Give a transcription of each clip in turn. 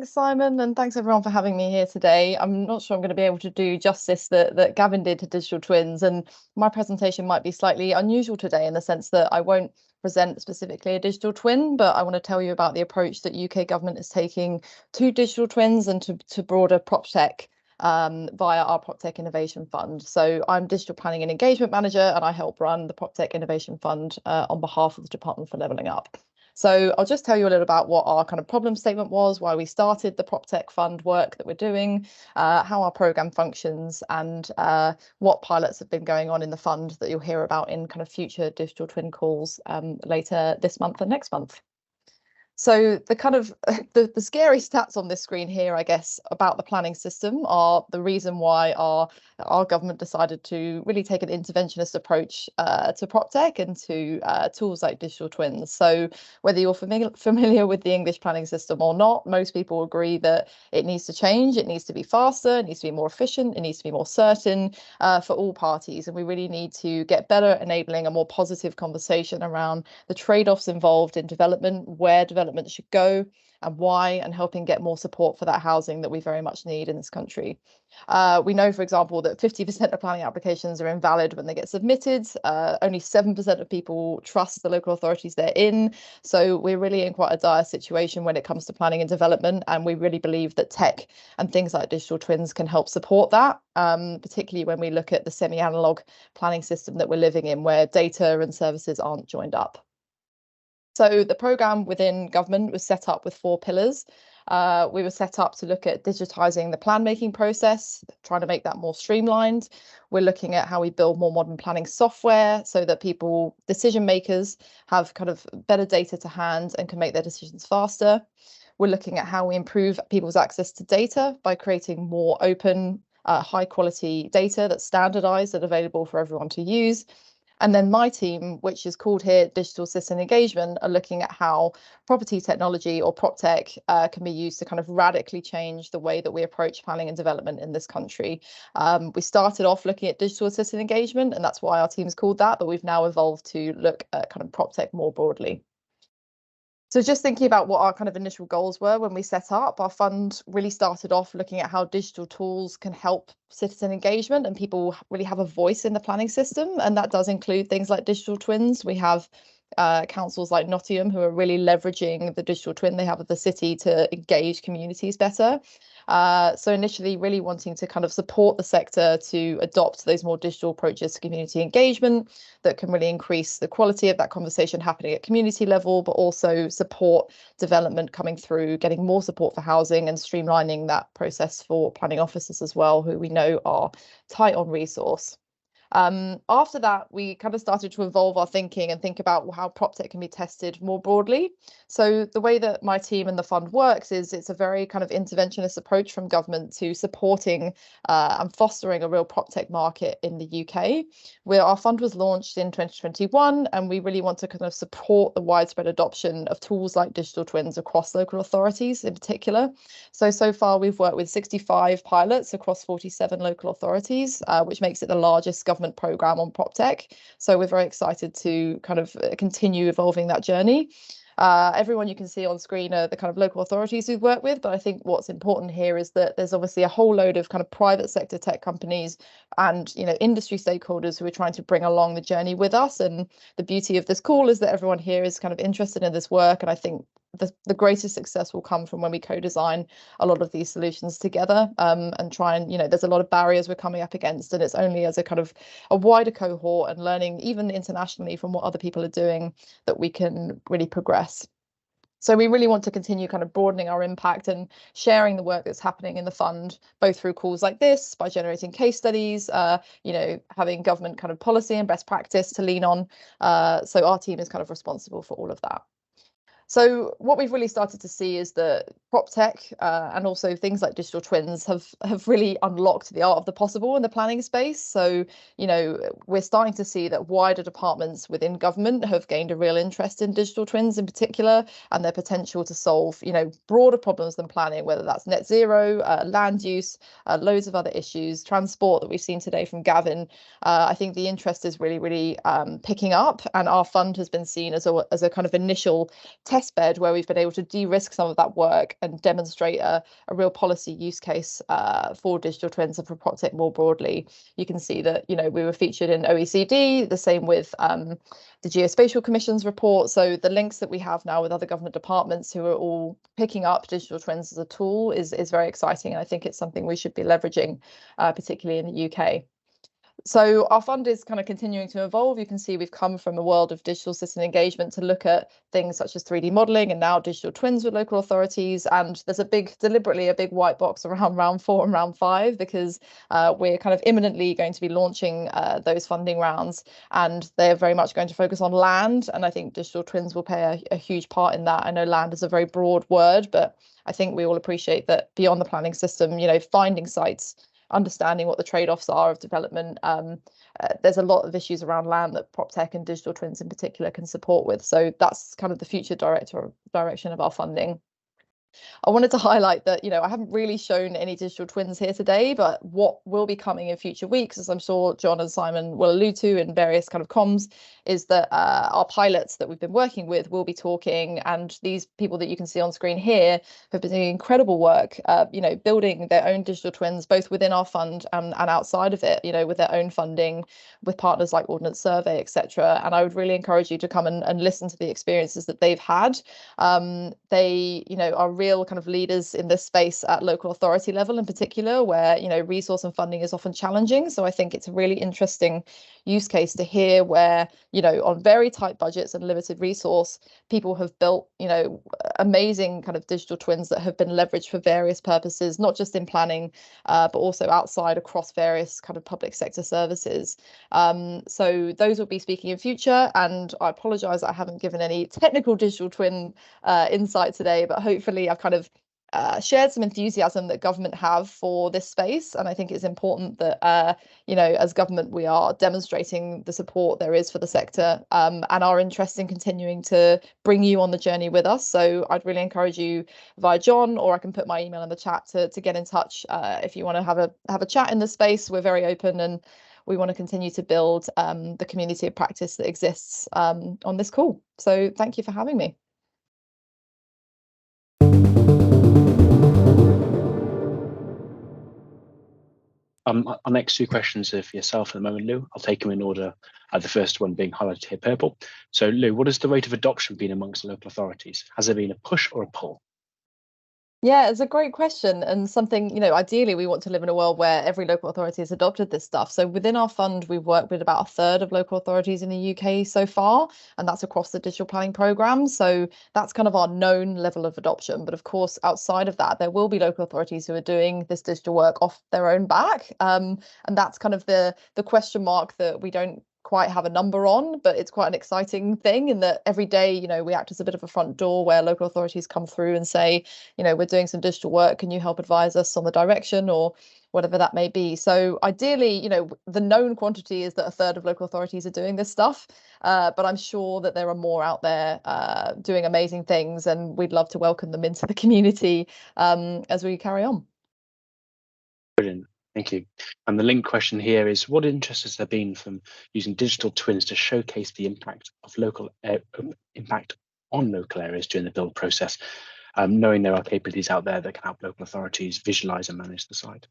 Thanks, Simon, and thanks everyone for having me here today. I'm not sure I'm going to be able to do justice that Gavin did to digital twins, and my presentation might be slightly unusual today in the sense that I won't present specifically a digital twin, but I want to tell you about the approach that UK government is taking to digital twins and to broader PropTech via our PropTech Innovation Fund. So I'm Digital Planning and Engagement Manager, and I help run the PropTech Innovation Fund on behalf of the Department for Levelling Up. So I'll just tell you a little about what our kind of problem statement was, why we started the PropTech Fund work that we're doing, how our program functions, and what pilots have been going on in the fund that you'll hear about in kind of future digital twin calls later this month and next month. So the kind of the scary stats on this screen here, I guess, about the planning system are the reason why our government decided to really take an interventionist approach to PropTech and to tools like digital twins. So whether you're familiar with the English planning system or not, most people agree that it needs to change, it needs to be faster, it needs to be more efficient, it needs to be more certain for all parties. And we really need to get better enabling a more positive conversation around the trade-offs involved in development, where development should go and why, and helping get more support for that housing that we very much need in this country. We know, for example, that 50% of planning applications are invalid when they get submitted. Only 7% of people trust the local authorities they're in. So we're really in quite a dire situation when it comes to planning and development. And we really believe that tech and things like digital twins can help support that, particularly when we look at the semi-analog planning system that we're living in, where data and services aren't joined up. So the programme within government was set up with 4 pillars. We were set up to look at digitising the plan making process, trying to make that more streamlined. We're looking at how we build more modern planning software so that decision makers, have kind of better data to hand and can make their decisions faster. We're looking at how we improve people's access to data by creating more open, high quality data that's standardised and available for everyone to use. And then my team, which is called here Digital Citizen Engagement, are looking at how property technology or PropTech can be used to kind of radically change the way that we approach planning and development in this country. We started off looking at digital citizen engagement, and that's why our team's called that, but we've now evolved to look at kind of PropTech more broadly. So just thinking about what our kind of initial goals were when we set up, our fund really started off looking at how digital tools can help citizen engagement and people really have a voice in the planning system. And that does include things like digital twins. We have councils like Nottingham who are really leveraging the digital twin they have of the city to engage communities better. So initially really wanting to kind of support the sector to adopt those more digital approaches to community engagement that can really increase the quality of that conversation happening at community level, but also support development coming through, getting more support for housing and streamlining that process for planning officers as well, who we know are tight on resource. After that, we kind of started to evolve our thinking and think about how PropTech can be tested more broadly. So the way that my team and the fund works is it's a very kind of interventionist approach from government to supporting and fostering a real PropTech market in the UK. Our fund was launched in 2021, and we really want to kind of support the widespread adoption of tools like digital twins across local authorities in particular. So far we've worked with 65 pilots across 47 local authorities, which makes it the largest government program on PropTech. So we're very excited to kind of continue evolving that journey. Everyone you can see on screen are the kind of local authorities we've worked with, but I think what's important here is that there's obviously a whole load of kind of private sector tech companies and industry stakeholders who are trying to bring along the journey with us. And the beauty of this call is that everyone here is kind of interested in this work, and I think the greatest success will come from when we co-design a lot of these solutions together and try and, there's a lot of barriers we're coming up against, and it's only as a kind of a wider cohort and learning even internationally from what other people are doing that we can really progress. So we really want to continue kind of broadening our impact and sharing the work that's happening in the fund, both through calls like this, by generating case studies, having government kind of policy and best practice to lean on. So our team is kind of responsible for all of that. So what we've really started to see is that PropTech and also things like digital twins have really unlocked the art of the possible in the planning space. So, we're starting to see that wider departments within government have gained a real interest in digital twins in particular, and their potential to solve, broader problems than planning, whether that's net zero, land use, loads of other issues, transport that we've seen today from Gavin. I think the interest is really, really picking up, and our fund has been seen as a kind of initial test bed where we've been able to de-risk some of that work and demonstrate a real policy use case for digital twins and for PropTech more broadly. You can see that, you know, we were featured in OECD, the same with the Geospatial Commission's report. So the links that we have now with other government departments who are all picking up digital twins as a tool is very exciting. And I think it's something we should be leveraging, particularly in the UK. So our fund is kind of continuing to evolve. You can see we've come from a world of digital system engagement to look at things such as 3D modelling and now digital twins with local authorities. And there's deliberately a big white box around round 4 and round 5 because we're kind of imminently going to be launching those funding rounds, and they're very much going to focus on land. And I think digital twins will play a huge part in that. I know land is a very broad word, but I think we all appreciate that beyond the planning system, you know, finding sites, understanding what the trade-offs are of development. There's a lot of issues around land that PropTech and digital twins in particular can support with. So that's kind of the future direction of our funding. I wanted to highlight that, you know, I haven't really shown any digital twins here today, but what will be coming in future weeks, as I'm sure John and Simon will allude to in various kind of comms, is that our pilots that we've been working with will be talking, and these people that you can see on screen here have been doing incredible work, you know, building their own digital twins, both within our fund and outside of it, you know, with their own funding, with partners like Ordnance Survey, etc. And I would really encourage you to come and listen to the experiences that they've had. They, you know, are real kind of leaders in this space at local authority level in particular, where, you know, resource and funding is often challenging. So I think it's a really interesting use case to hear where, you know, on very tight budgets and limited resource, people have built, you know, amazing kind of digital twins that have been leveraged for various purposes, not just in planning, but also outside across various kind of public sector services. So those will be speaking in future, and I apologize I haven't given any technical digital twin insight today, but hopefully I've kind of shared some enthusiasm that government have for this space. And I think it's important that, you know, as government, we are demonstrating the support there is for the sector, and our interest in continuing to bring you on the journey with us. So I'd really encourage you via John, or I can put my email in the chat to get in touch if you want to have a chat in the space. We're very open, and we want to continue to build the community of practice that exists on this call. So thank you for having me. Our next 2 questions are for yourself at the moment, Lou. I'll take them in order, the first one being highlighted here purple. So Lou, what has the rate of adoption been amongst local authorities? Has there been a push or a pull? Yeah, it's a great question, and something, you know, ideally we want to live in a world where every local authority has adopted this stuff. So within our fund, we've worked with about 1/3 of local authorities in the UK so far, and that's across the digital planning programme. So that's kind of our known level of adoption. But of course, outside of that, there will be local authorities who are doing this digital work off their own back. And that's kind of the question mark that we don't quite have a number on, but it's quite an exciting thing in that every day, you know, we act as a bit of a front door where local authorities come through and say, you know, we're doing some digital work, can you help advise us on the direction, or whatever that may be. So ideally, you know, the known quantity is that 1/3 of local authorities are doing this stuff, but I'm sure that there are more out there doing amazing things, and we'd love to welcome them into the community as we carry on. Brilliant. Thank you. And the link question here is, what interest has there been from using digital twins to showcase the impact of impact on local areas during the build process, knowing there are capabilities out there that can help local authorities visualize and manage the site?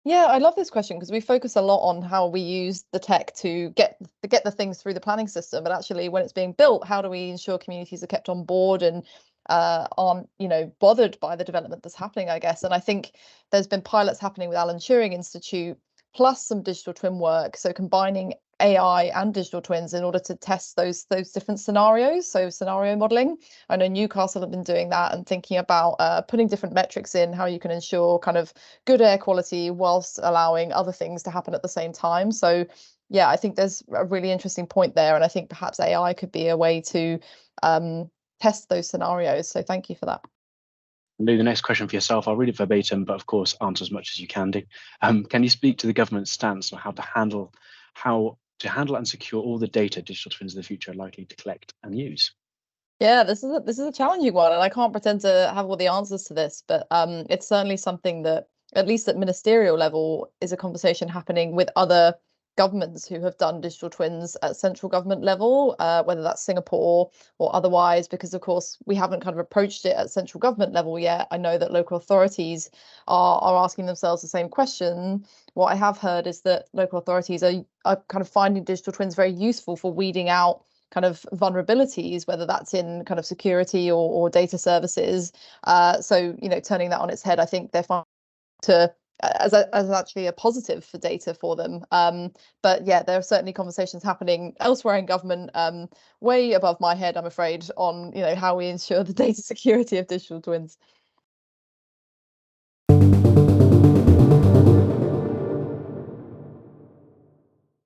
Yeah, I love this question because we focus a lot on how we use the tech to get the things through the planning system, but actually when it's being built, how do we ensure communities are kept on board and aren't, you know, bothered by the development that's happening, I guess. And I think there's been pilots happening with Alan Turing Institute, plus some digital twin work. So combining AI and digital twins in order to test those different scenarios. So scenario modeling. I know Newcastle have been doing that and thinking about putting different metrics in, how you can ensure kind of good air quality whilst allowing other things to happen at the same time. So yeah, I think there's a really interesting point there. And I think perhaps AI could be a way to test those scenarios. So thank you for that. Lou, the next question for yourself, I'll read it verbatim, but of course answer as much as you can do. Can you speak to the government's stance on how to handle and secure all the data digital twins of the future are likely to collect and use? Yeah, this is a challenging one, and I can't pretend to have all the answers to this, but it's certainly something that, at least at ministerial level, is a conversation happening with other governments who have done digital twins at central government level, whether that's Singapore or otherwise, because of course we haven't kind of approached it at central government level yet. I know that local authorities are asking themselves the same question. What I have heard is that local authorities are kind of finding digital twins very useful for weeding out kind of vulnerabilities, whether that's in kind of security or data services. So, turning that on its head, I think they're finding as actually a positive for data for them. But yeah, there are certainly conversations happening elsewhere in government, way above my head, I'm afraid, on how we ensure the data security of digital twins.